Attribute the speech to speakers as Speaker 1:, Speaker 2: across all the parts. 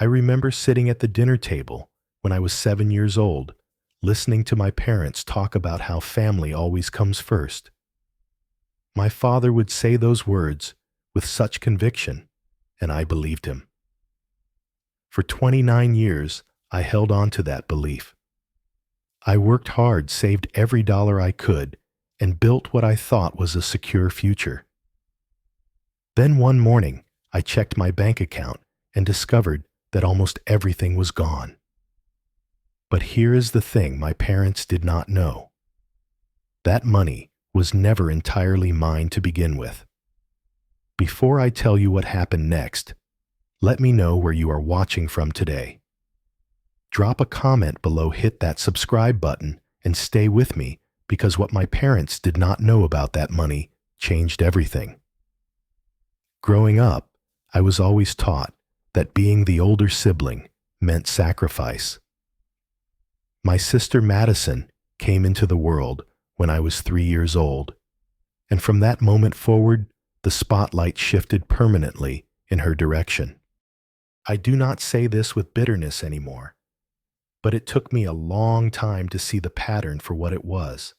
Speaker 1: I remember sitting at the dinner table when I was 7 years old, listening to my parents talk about how family always comes first. My father would say those words with such conviction, and I believed him. For 29 years, I held on to that belief. I worked hard, saved every dollar I could, and built what I thought was a secure future. Then one morning, I checked my bank account and discovered that almost everything was gone. But here is the thing my parents did not know. That money was never entirely mine to begin with. Before I tell you what happened next, let me know where you are watching from today. Drop a comment below, hit that subscribe button, and stay with me because what my parents did not know about that money changed everything. Growing up, I was always taught that being the older sibling meant sacrifice. My sister Madison came into the world when I was 3 years old, and from that moment forward, the spotlight shifted permanently in her direction. I do not say this with bitterness anymore, but it took me a long time to see the pattern for what it was.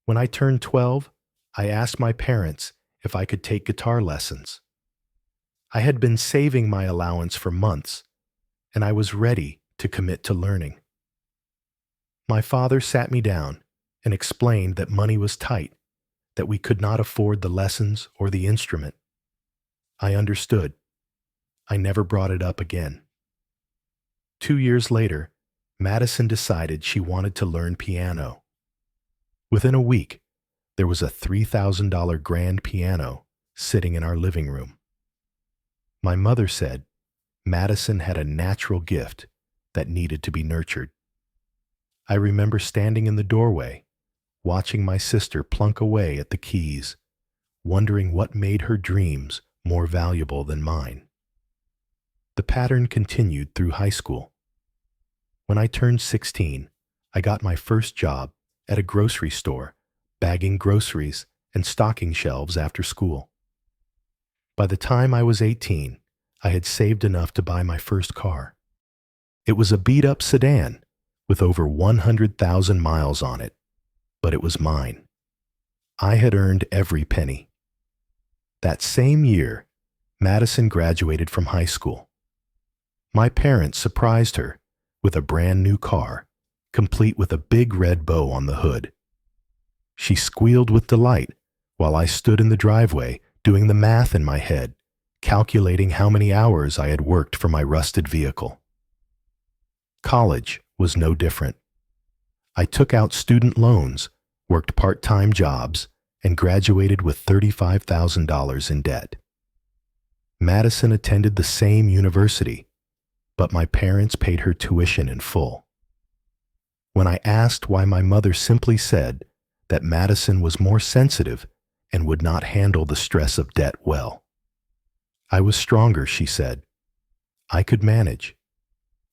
Speaker 1: When I turned 12, I asked my parents if I could take guitar lessons. I had been saving my allowance for months, and I was ready to commit to learning. My father sat me down and explained that money was tight, that we could not afford the lessons or the instrument. I understood. I never brought it up again. 2 years later, Madison decided she wanted to learn piano. Within a week, there was a $3,000 grand piano sitting in our living room. My mother said Madison had a natural gift that needed to be nurtured. I remember standing in the doorway, watching my sister plunk away at the keys, wondering what made her dreams more valuable than mine. The pattern continued through high school. When I turned 16, I got my first job at a grocery store, bagging groceries and stocking shelves after school. By the time I was 18, I had saved enough to buy my first car. It was a beat-up sedan with over 100,000 miles on it, but it was mine. I had earned every penny. That same year, Madison graduated from high school. My parents surprised her with a brand new car, complete with a big red bow on the hood. She squealed with delight while I stood in the driveway doing the math in my head, calculating how many hours I had worked for my rusted vehicle. College was no different. I took out student loans, worked part-time jobs, and graduated with $35,000 in debt. Madison attended the same university, but my parents paid her tuition in full. When I asked why, my mother simply said that Madison was more sensitive and would not handle the stress of debt well. I was stronger, she said. I could manage.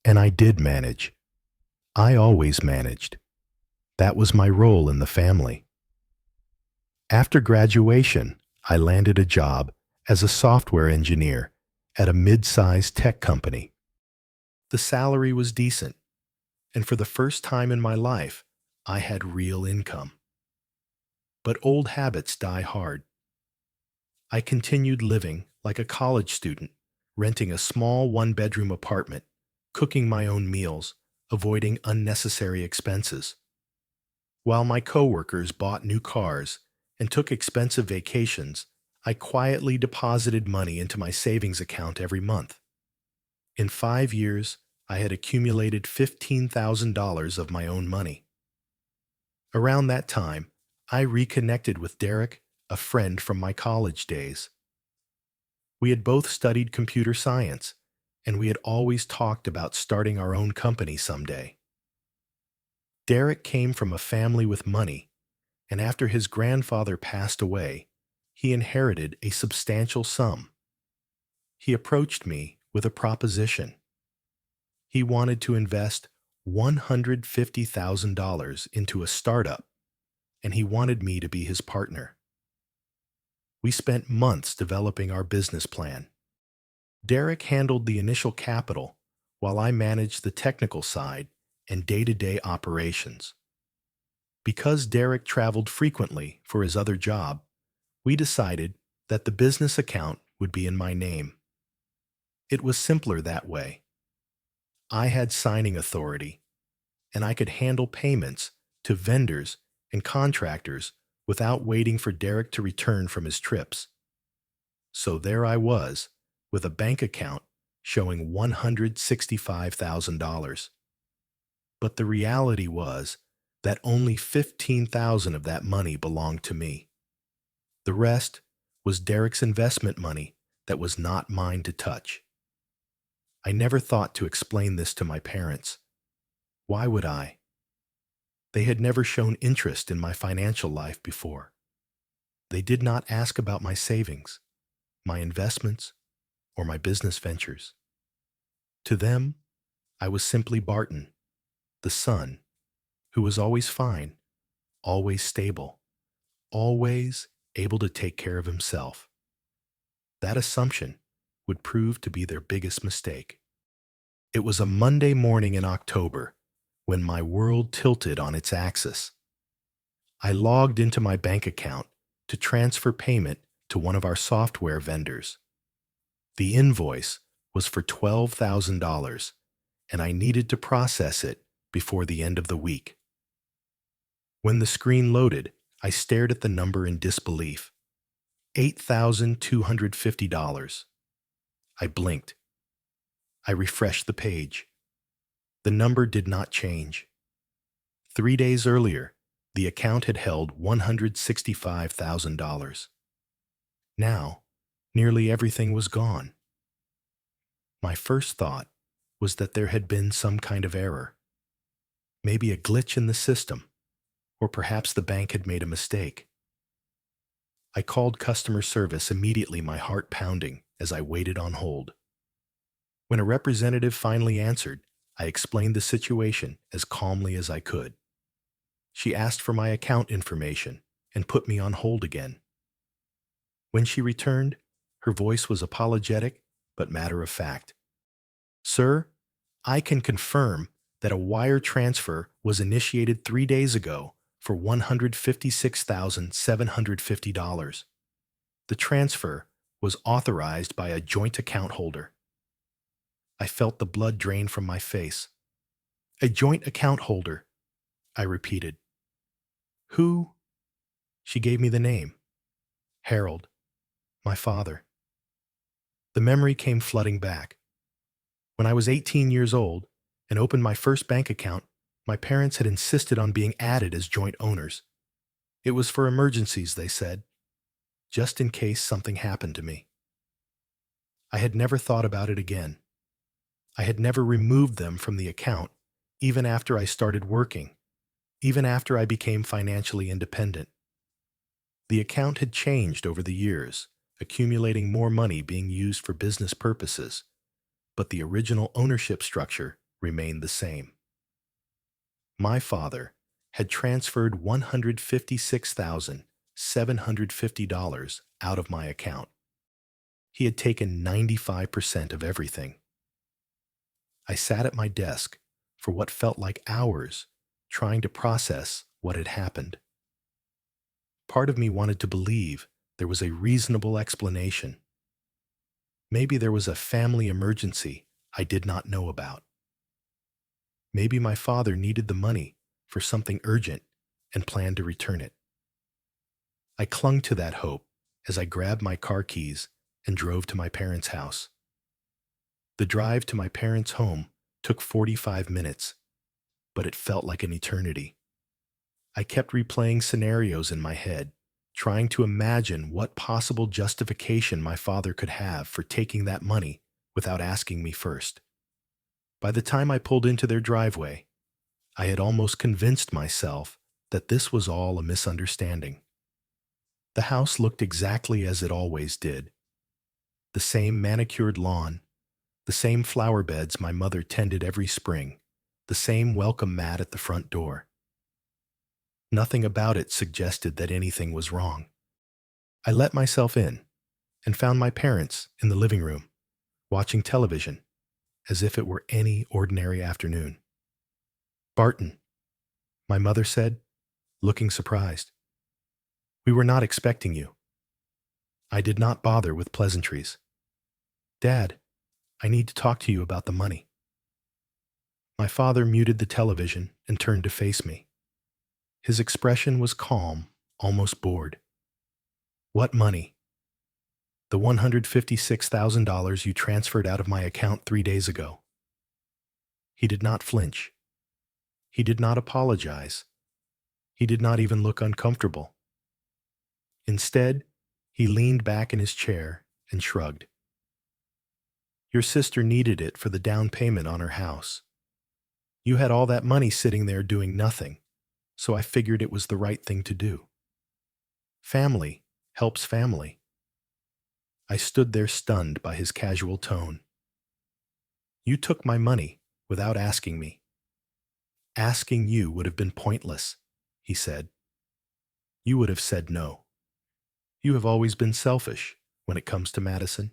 Speaker 1: And I did manage. I always managed. That was my role in the family. After graduation, I landed a job as a software engineer at a mid-sized tech company. The salary was decent, and for the first time in my life, I had real income. But old habits die hard. I continued living like a college student, renting a small one-bedroom apartment, cooking my own meals, avoiding unnecessary expenses. While my coworkers bought new cars and took expensive vacations, I quietly deposited money into my savings account every month. In 5 years, I had accumulated $15,000 of my own money. Around that time, I reconnected with Derek, a friend from my college days. We had both studied computer science, and we had always talked about starting our own company someday. Derek came from a family with money, and after his grandfather passed away, he inherited a substantial sum. He approached me with a proposition. He wanted to invest $150,000 into a startup, and he wanted me to be his partner. We spent months developing our business plan. Derek handled the initial capital while I managed the technical side and day-to-day operations. Because Derek traveled frequently for his other job, we decided that the business account would be in my name. It was simpler that way. I had signing authority, and I could handle payments to vendors and contractors without waiting for Derek to return from his trips. So there I was, with a bank account showing $165,000. But the reality was that only $15,000 of that money belonged to me. The rest was Derek's investment money that was not mine to touch. I never thought to explain this to my parents. Why would I? They had never shown interest in my financial life before. They did not ask about my savings, my investments, or my business ventures. To them, I was simply Barton, the son, who was always fine, always stable, always able to take care of himself. That assumption would prove to be their biggest mistake. It was a Monday morning in October when my world tilted on its axis. I logged into my bank account to transfer payment to one of our software vendors. The invoice was for $12,000, and I needed to process it before the end of the week. When the screen loaded, I stared at the number in disbelief. $8,250. I blinked. I refreshed the page. The number did not change. 3 days earlier, the account had held $165,000. Now, nearly everything was gone. My first thought was that there had been some kind of error. Maybe a glitch in the system, or perhaps the bank had made a mistake. I called customer service immediately, my heart pounding as I waited on hold. When a representative finally answered, I explained the situation as calmly as I could. She asked for my account information and put me on hold again. When she returned, her voice was apologetic but matter of fact. "Sir, I can confirm that a wire transfer was initiated 3 days ago for $156,750. The transfer was authorized by a joint account holder." I felt the blood drain from my face. "A joint account holder," I repeated. "Who?" She gave me the name. Harold, my father. The memory came flooding back. When I was 18 years old and opened my first bank account, my parents had insisted on being added as joint owners. It was for emergencies, they said, just in case something happened to me. I had never thought about it again. I had never removed them from the account, even after I started working, even after I became financially independent. The account had changed over the years, accumulating more money being used for business purposes, but the original ownership structure remained the same. My father had transferred $156,750 out of my account. He had taken 95% of everything. I sat at my desk for what felt like hours, trying to process what had happened. Part of me wanted to believe there was a reasonable explanation. Maybe there was a family emergency I did not know about. Maybe my father needed the money for something urgent and planned to return it. I clung to that hope as I grabbed my car keys and drove to my parents' house. The drive to my parents' home took 45 minutes, but it felt like an eternity. I kept replaying scenarios in my head, trying to imagine what possible justification my father could have for taking that money without asking me first. By the time I pulled into their driveway, I had almost convinced myself that this was all a misunderstanding. The house looked exactly as it always did. The same manicured lawn, the same flower beds my mother tended every spring, the same welcome mat at the front door. Nothing about it suggested that anything was wrong. I let myself in and found my parents in the living room, watching television as if it were any ordinary afternoon. "Barton," my mother said, looking surprised. "We were not expecting you." I did not bother with pleasantries. "Dad, I need to talk to you about the money." My father muted the television and turned to face me. His expression was calm, almost bored. "What money?" "The $156,000 you transferred out of my account 3 days ago." He did not flinch. He did not apologize. He did not even look uncomfortable. Instead, he leaned back in his chair and shrugged. "Your sister needed it for the down payment on her house. You had all that money sitting there doing nothing, so I figured it was the right thing to do. Family helps family." I stood there stunned by his casual tone. "You took my money without asking me." "Asking you would have been pointless," he said. "You would have said no. You have always been selfish when it comes to Madison."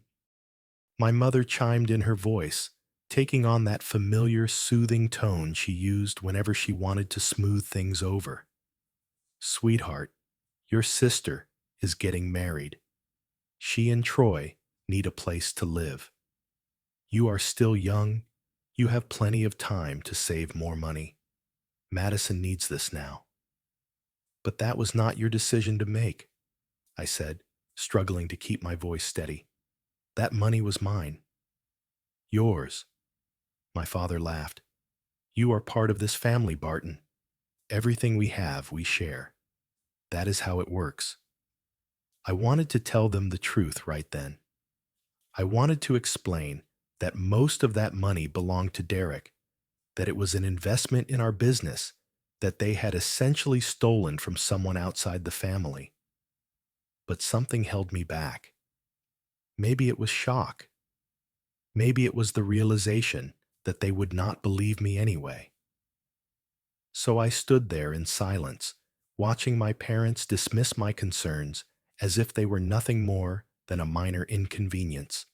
Speaker 1: My mother chimed in her voice, taking on that familiar, soothing tone she used whenever she wanted to smooth things over. "Sweetheart, your sister is getting married. She and Troy need a place to live. You are still young. You have plenty of time to save more money. Madison needs this now." "But that was not your decision to make," I said, struggling to keep my voice steady. "That money was mine." "Yours." My father laughed. "You are part of this family, Barton. Everything we have, we share. That is how it works." I wanted to tell them the truth right then. I wanted to explain that most of that money belonged to Derek, that it was an investment in our business that they had essentially stolen from someone outside the family. But something held me back. Maybe it was shock. Maybe it was the realization that they would not believe me anyway. So I stood there in silence, watching my parents dismiss my concerns as if they were nothing more than a minor inconvenience.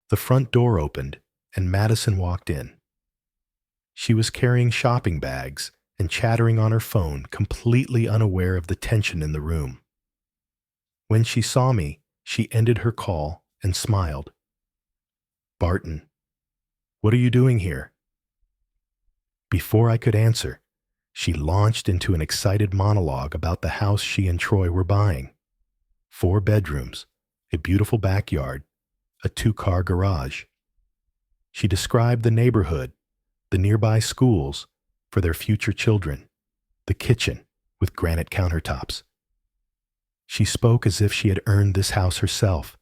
Speaker 1: The front door opened, and Madison walked in. She was carrying shopping bags and chattering on her phone, completely unaware of the tension in the room. When she saw me, she ended her call and smiled. "Barton, what are you doing here?" Before I could answer, she launched into an excited monologue about the house she and Troy were buying. 4 bedrooms, a beautiful backyard, a 2-car garage. She described the neighborhood, the nearby schools for their future children, the kitchen with granite countertops. She spoke as if she had earned this house herself,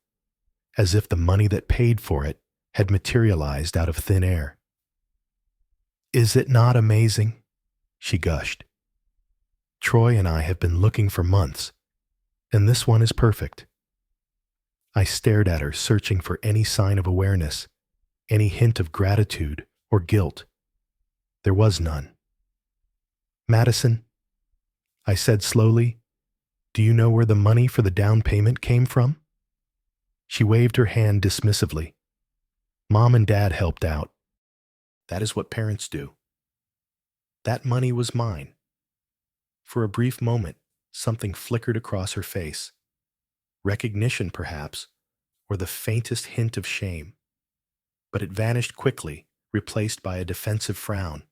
Speaker 1: as if the money that paid for it had materialized out of thin air. "Is it not amazing?" she gushed. "Troy and I have been looking for months, and this one is perfect." I stared at her, searching for any sign of awareness, any hint of gratitude or guilt. There was none. "Madison," I said slowly, "do you know where the money for the down payment came from?" She waved her hand dismissively. "Mom and Dad helped out. That is what parents do." That money was mine. For a brief moment, something flickered across her face. Recognition, perhaps, or the faintest hint of shame. But it vanished quickly, replaced by a defensive frown.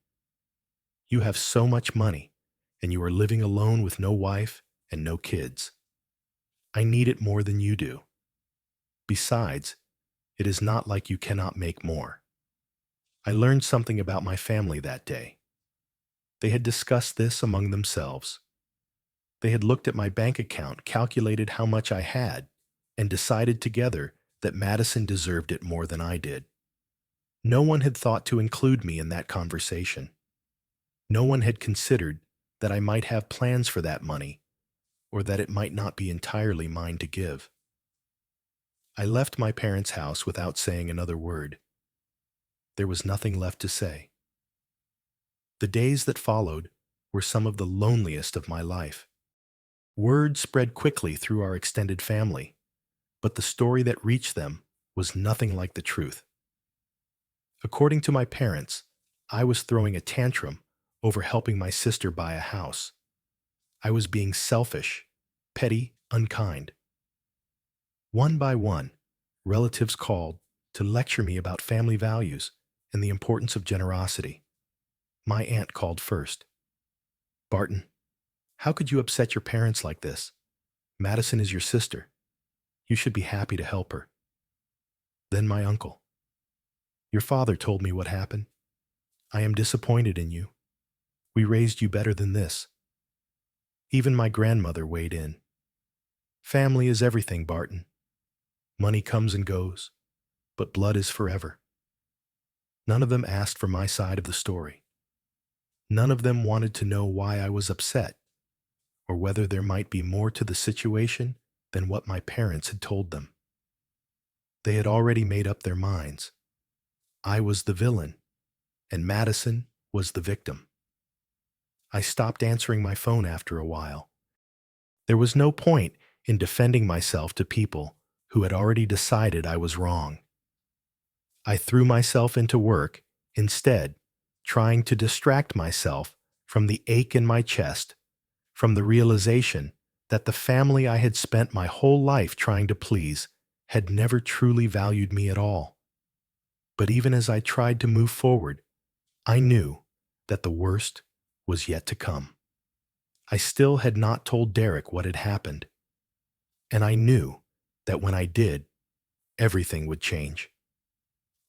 Speaker 1: "You have so much money, and you are living alone with no wife and no kids. I need it more than you do. Besides, it is not like you cannot make more." I learned something about my family that day. They had discussed this among themselves. They had looked at my bank account, calculated how much I had, and decided together that Madison deserved it more than I did. No one had thought to include me in that conversation. No one had considered that I might have plans for that money, or that it might not be entirely mine to give. I left my parents' house without saying another word. There was nothing left to say. The days that followed were some of the loneliest of my life. Word spread quickly through our extended family, but the story that reached them was nothing like the truth. According to my parents, I was throwing a tantrum over helping my sister buy a house. I was being selfish, petty, unkind. One by one, relatives called to lecture me about family values and the importance of generosity. My aunt called first. "Barton, how could you upset your parents like this? Madison is your sister. You should be happy to help her." Then my uncle. "Your father told me what happened. I am disappointed in you. We raised you better than this." Even my grandmother weighed in. "Family is everything, Barton. Money comes and goes, but blood is forever." None of them asked for my side of the story. None of them wanted to know why I was upset, or whether there might be more to the situation than what my parents had told them. They had already made up their minds. I was the villain, and Madison was the victim. I stopped answering my phone after a while. There was no point in defending myself to people who had already decided I was wrong. I threw myself into work, instead, trying to distract myself from the ache in my chest, from the realization that the family I had spent my whole life trying to please had never truly valued me at all. But even as I tried to move forward, I knew that the worst was yet to come. I still had not told Derek what had happened, and I knew that when I did, everything would change.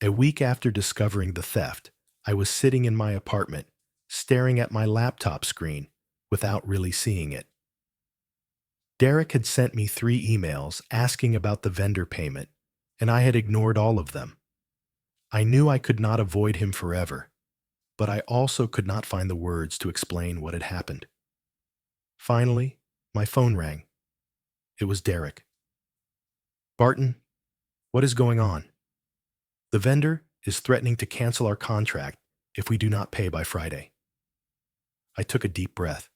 Speaker 1: A week after discovering the theft, I was sitting in my apartment, staring at my laptop screen without really seeing it. Derek had sent me 3 emails asking about the vendor payment, and I had ignored all of them. I knew I could not avoid him forever, but I also could not find the words to explain what had happened. Finally, my phone rang. It was Derek. "Barton, what is going on? The vendor is threatening to cancel our contract if we do not pay by Friday." I took a deep breath.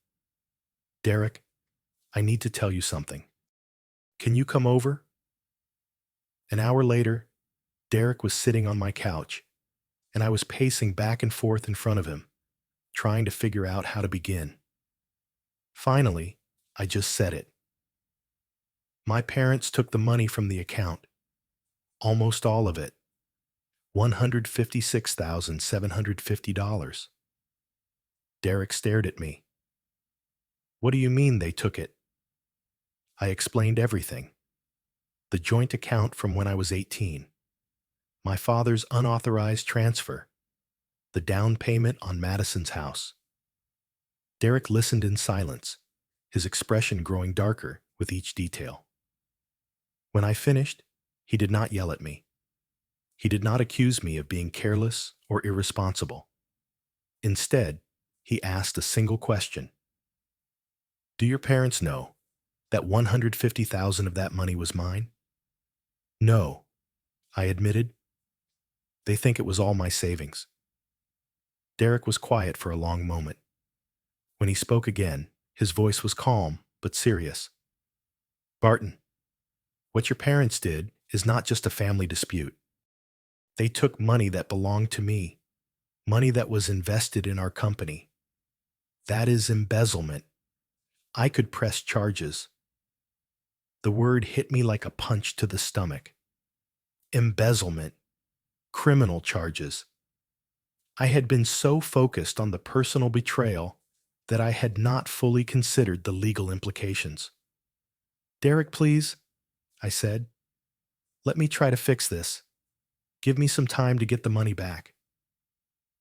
Speaker 1: "Derek, I need to tell you something. Can you come over?" An hour later, Derek was sitting on my couch, and I was pacing back and forth in front of him, trying to figure out how to begin. Finally, I just said it. My parents took the money from the account, almost all of it, $156,750. Derek stared at me. "What do you mean they took it?" I explained everything. The joint account from when I was 18, my father's unauthorized transfer, the down payment on Madison's house. Derek listened in silence, his expression growing darker with each detail. When I finished, he did not yell at me. He did not accuse me of being careless or irresponsible. Instead, he asked a single question. "Do your parents know that $150,000 of that money was mine?" "No," I admitted. "They think it was all my savings." Derek was quiet for a long moment. When he spoke again, his voice was calm but serious. "Barton, what your parents did is not just a family dispute. They took money that belonged to me, money that was invested in our company. That is embezzlement. I could press charges." The word hit me like a punch to the stomach. Embezzlement. Criminal charges. I had been so focused on the personal betrayal that I had not fully considered the legal implications. "Derek, please," I said. "Let me try to fix this. Give me some time to get the money back."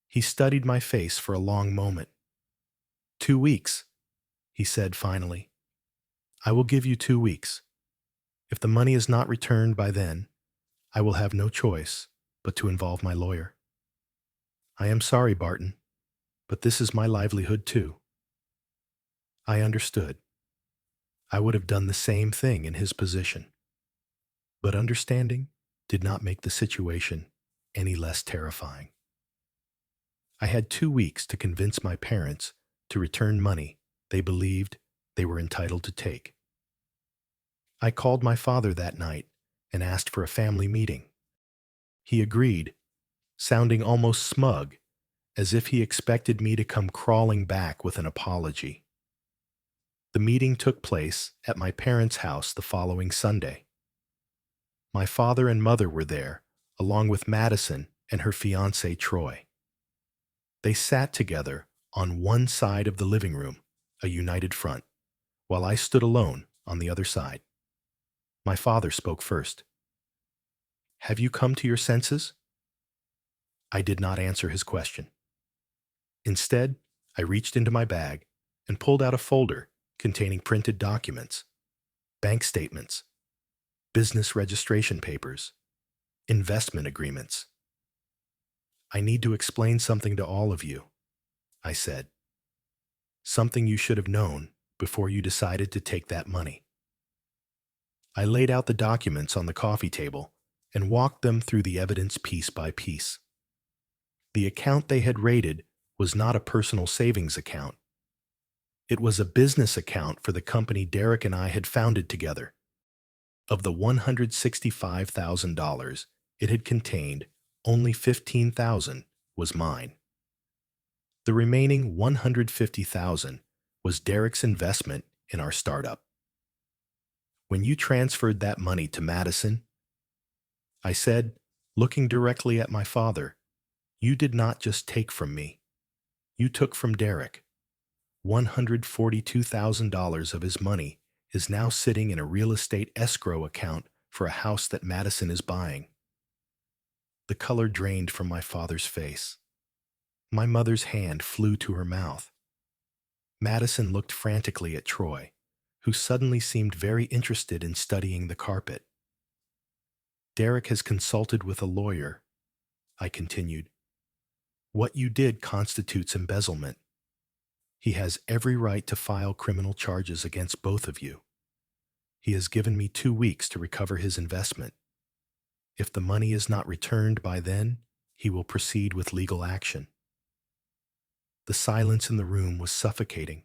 Speaker 1: He studied my face for a long moment. 2 weeks, he said finally. "I will give you 2 weeks. If the money is not returned by then, I will have no choice but to involve my lawyer. I am sorry, Barton, but this is my livelihood too." I understood. I would have done the same thing in his position. But understanding did not make the situation any less terrifying. I had 2 weeks to convince my parents to return money they believed they were entitled to take. I called my father that night and asked for a family meeting. He agreed, sounding almost smug, as if he expected me to come crawling back with an apology. The meeting took place at my parents' house the following Sunday. My father and mother were there, along with Madison and her fiancé Troy. They sat together on one side of the living room, a united front, while I stood alone on the other side. My father spoke first. "Have you come to your senses?" I did not answer his question. Instead, I reached into my bag and pulled out a folder containing printed documents, bank statements, business registration papers, investment agreements. "I need to explain something to all of you," I said. "Something you should have known before you decided to take that money." I laid out the documents on the coffee table and walked them through the evidence piece by piece. The account they had raided was not a personal savings account. It was a business account for the company Derek and I had founded together. Of the $165,000 it had contained, only $15,000 was mine. The remaining $150,000 was Derek's investment in our startup. "When you transferred that money to Madison," I said, looking directly at my father, "you did not just take from me. You took from Derek. $142,000 of his money is now sitting in a real estate escrow account for a house that Madison is buying." The color drained from my father's face. My mother's hand flew to her mouth. Madison looked frantically at Troy, who suddenly seemed very interested in studying the carpet. "Derek has consulted with a lawyer," I continued. "What you did constitutes embezzlement. He has every right to file criminal charges against both of you. He has given me 2 weeks to recover his investment. If the money is not returned by then, he will proceed with legal action." The silence in the room was suffocating.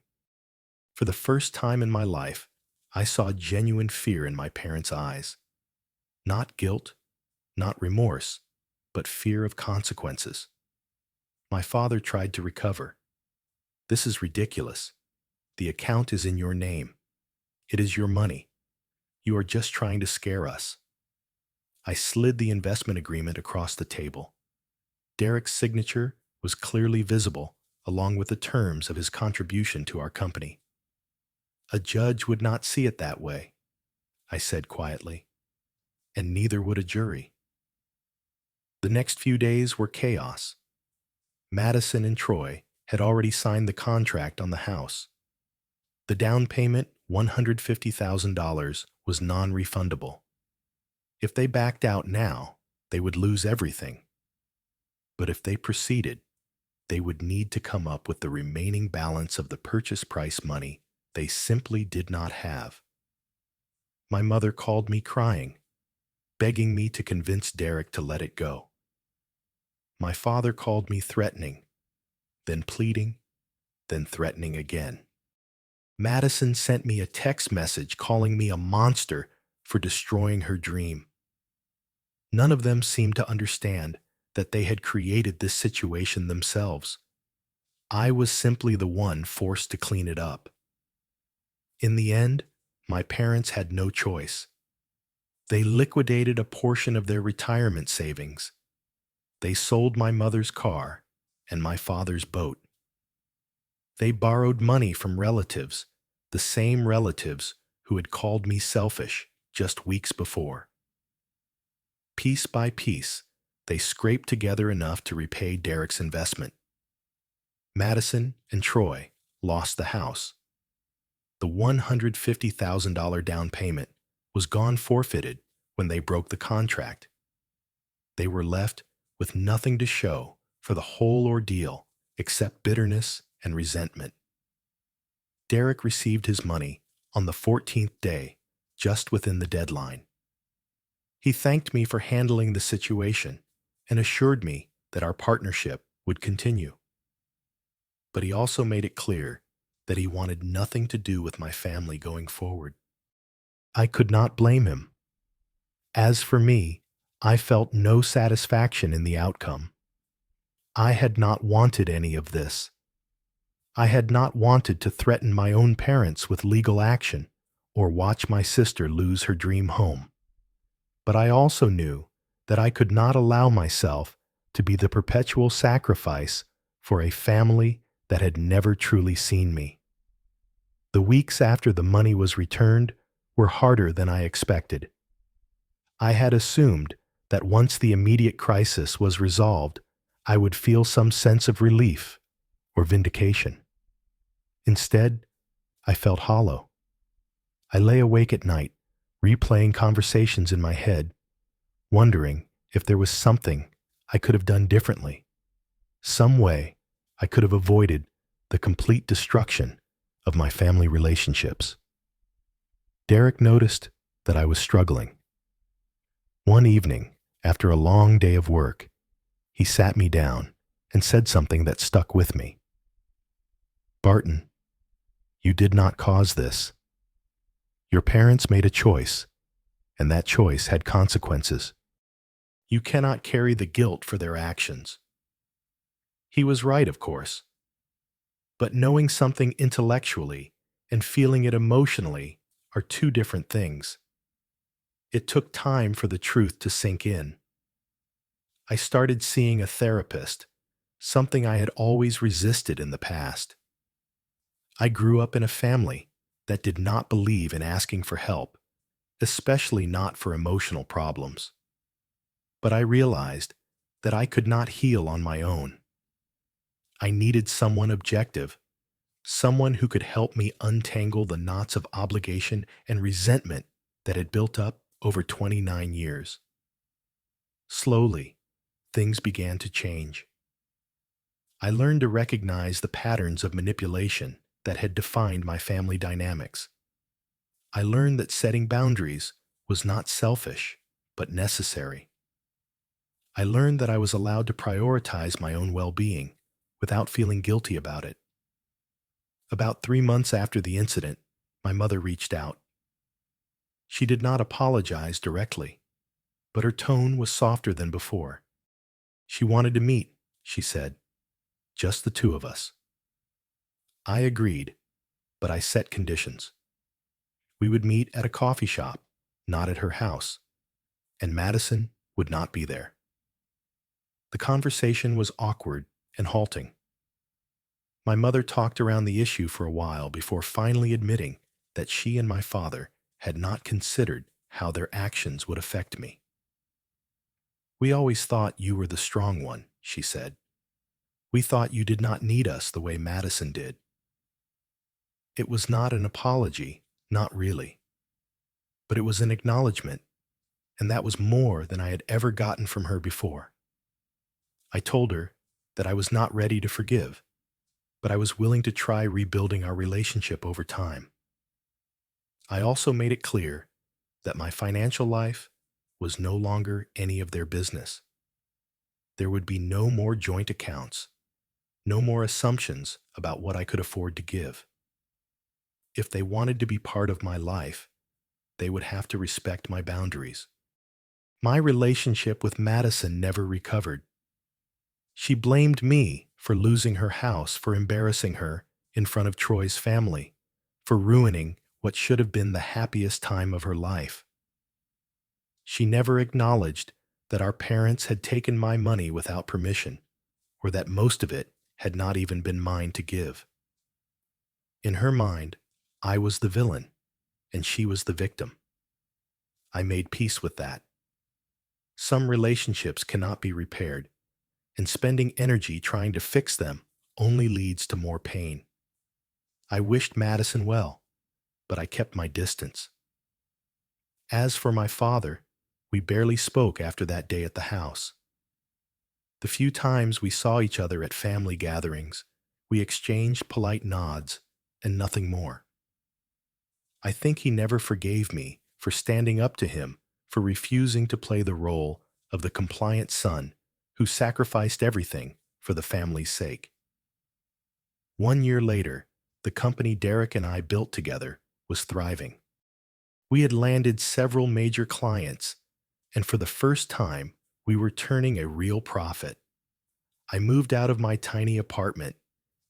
Speaker 1: For the first time in my life, I saw genuine fear in my parents' eyes. Not guilt, not remorse, but fear of consequences. My father tried to recover. "This is ridiculous. The account is in your name. It is your money. You are just trying to scare us." I slid the investment agreement across the table. Derek's signature was clearly visible, along with the terms of his contribution to our company. "A judge would not see it that way," I said quietly, "and neither would a jury." The next few days were chaos. Madison and Troy had already signed the contract on the house. The down payment, $150,000, was non-refundable. If they backed out now, they would lose everything. But if they proceeded, they would need to come up with the remaining balance of the purchase price money they simply did not have. My mother called me crying, begging me to convince Derek to let it go. My father called me threatening, then pleading, then threatening again. Madison sent me a text message calling me a monster for destroying her dream. None of them seemed to understand that they had created this situation themselves. I was simply the one forced to clean it up. In the end, my parents had no choice. They liquidated a portion of their retirement savings. They sold my mother's car and my father's boat. They borrowed money from relatives, the same relatives who had called me selfish just weeks before. Piece by piece, they scraped together enough to repay Derek's investment. Madison and Troy lost the house. The $150,000 down payment was gone forfeited when they broke the contract. They were left with nothing to show for the whole ordeal except bitterness and resentment. Derek received his money on the 14th day, just within the deadline. He thanked me for handling the situation and assured me that our partnership would continue. But he also made it clear that he wanted nothing to do with my family going forward. I could not blame him. As for me, I felt no satisfaction in the outcome. I had not wanted any of this. I had not wanted to threaten my own parents with legal action or watch my sister lose her dream home. But I also knew that I could not allow myself to be the perpetual sacrifice for a family that had never truly seen me. The weeks after the money was returned were harder than I expected. I had assumed that once the immediate crisis was resolved, I would feel some sense of relief or vindication. Instead, I felt hollow. I lay awake at night, replaying conversations in my head, wondering if there was something I could have done differently, some way I could have avoided the complete destruction of my family relationships. Derek noticed that I was struggling. One evening, after a long day of work, he sat me down and said something that stuck with me. "Barton, you did not cause this. Your parents made a choice, and that choice had consequences. You cannot carry the guilt for their actions." He was right, of course. But knowing something intellectually and feeling it emotionally are two different things. It took time for the truth to sink in. I started seeing a therapist, something I had always resisted in the past. I grew up in a family that did not believe in asking for help, especially not for emotional problems. But I realized that I could not heal on my own. I needed someone objective, someone who could help me untangle the knots of obligation and resentment that had built up over 29 years. Slowly, things began to change. I learned to recognize the patterns of manipulation that had defined my family dynamics. I learned that setting boundaries was not selfish, but necessary. I learned that I was allowed to prioritize my own well-being without feeling guilty about it. About 3 months after the incident, my mother reached out. She did not apologize directly, but her tone was softer than before. She wanted to meet, she said, just the two of us. I agreed, but I set conditions. We would meet at a coffee shop, not at her house, and Madison would not be there. The conversation was awkward and halting. My mother talked around the issue for a while before finally admitting that she and my father had not considered how their actions would affect me. "We always thought you were the strong one," she said. "We thought you did not need us the way Madison did." It was not an apology, not really. But it was an acknowledgement, and that was more than I had ever gotten from her before. I told her that I was not ready to forgive, but I was willing to try rebuilding our relationship over time. I also made it clear that my financial life was no longer any of their business. There would be no more joint accounts, no more assumptions about what I could afford to give. If they wanted to be part of my life, they would have to respect my boundaries. My relationship with Madison never recovered. She blamed me for losing her house, for embarrassing her in front of Troy's family, for ruining what should have been the happiest time of her life. She never acknowledged that our parents had taken my money without permission, or that most of it had not even been mine to give. In her mind, I was the villain, and she was the victim. I made peace with that. Some relationships cannot be repaired, and spending energy trying to fix them only leads to more pain. I wished Madison well, but I kept my distance. As for my father, we barely spoke after that day at the house. The few times we saw each other at family gatherings, we exchanged polite nods and nothing more. I think he never forgave me for standing up to him, for refusing to play the role of the compliant son who sacrificed everything for the family's sake. 1 year later, the company Derek and I built together was thriving. We had landed several major clients, and for the first time, we were turning a real profit. I moved out of my tiny apartment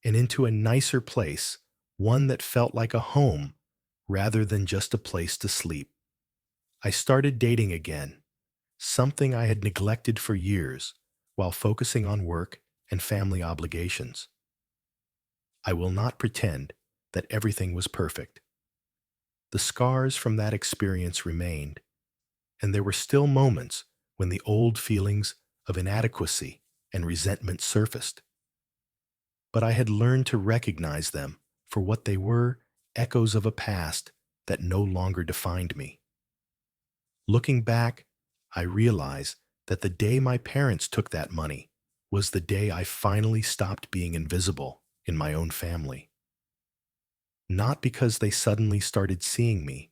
Speaker 1: and into a nicer place, one that felt like a home rather than just a place to sleep. I started dating again, something I had neglected for years while focusing on work and family obligations. I will not pretend that everything was perfect. The scars from that experience remained, and there were still moments when the old feelings of inadequacy and resentment surfaced. But I had learned to recognize them for what they were: echoes of a past that no longer defined me. Looking back, I realize that the day my parents took that money was the day I finally stopped being invisible in my own family. Not because they suddenly started seeing me,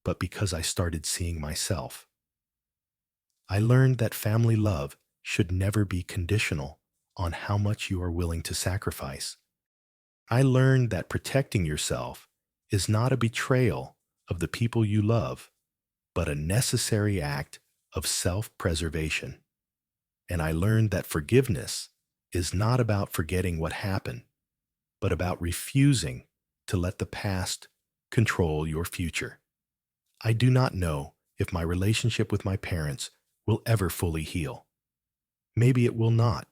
Speaker 1: but because I started seeing myself. I learned that family love should never be conditional on how much you are willing to sacrifice. I learned that protecting yourself is not a betrayal of the people you love, but a necessary act of self-preservation. And I learned that forgiveness is not about forgetting what happened, but about refusing to let the past control your future. I do not know if my relationship with my parents will ever fully heal. Maybe it will not.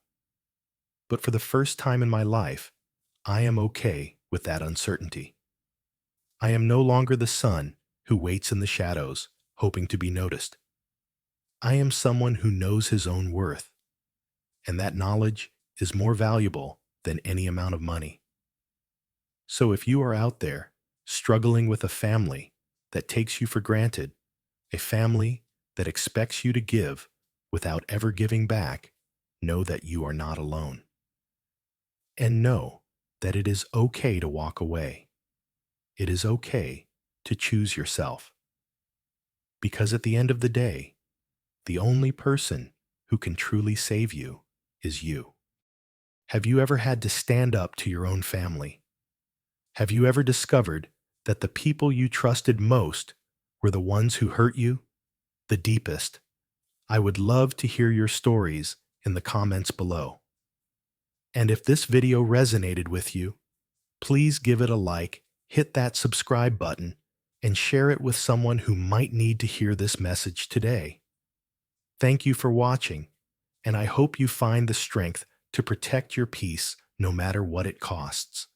Speaker 1: But for the first time in my life, I am okay with that uncertainty. I am no longer the son who waits in the shadows, hoping to be noticed. I am someone who knows his own worth, and that knowledge is more valuable than any amount of money. So if you are out there struggling with a family that takes you for granted, a family that expects you to give without ever giving back, know that you are not alone. And know that it is okay to walk away. It is okay to choose yourself. Because at the end of the day, the only person who can truly save you is you. Have you ever had to stand up to your own family? Have you ever discovered that the people you trusted most were the ones who hurt you the deepest? I would love to hear your stories in the comments below. And if this video resonated with you, please give it a like, hit that subscribe button, and share it with someone who might need to hear this message today. Thank you for watching, and I hope you find the strength to protect your peace no matter what it costs.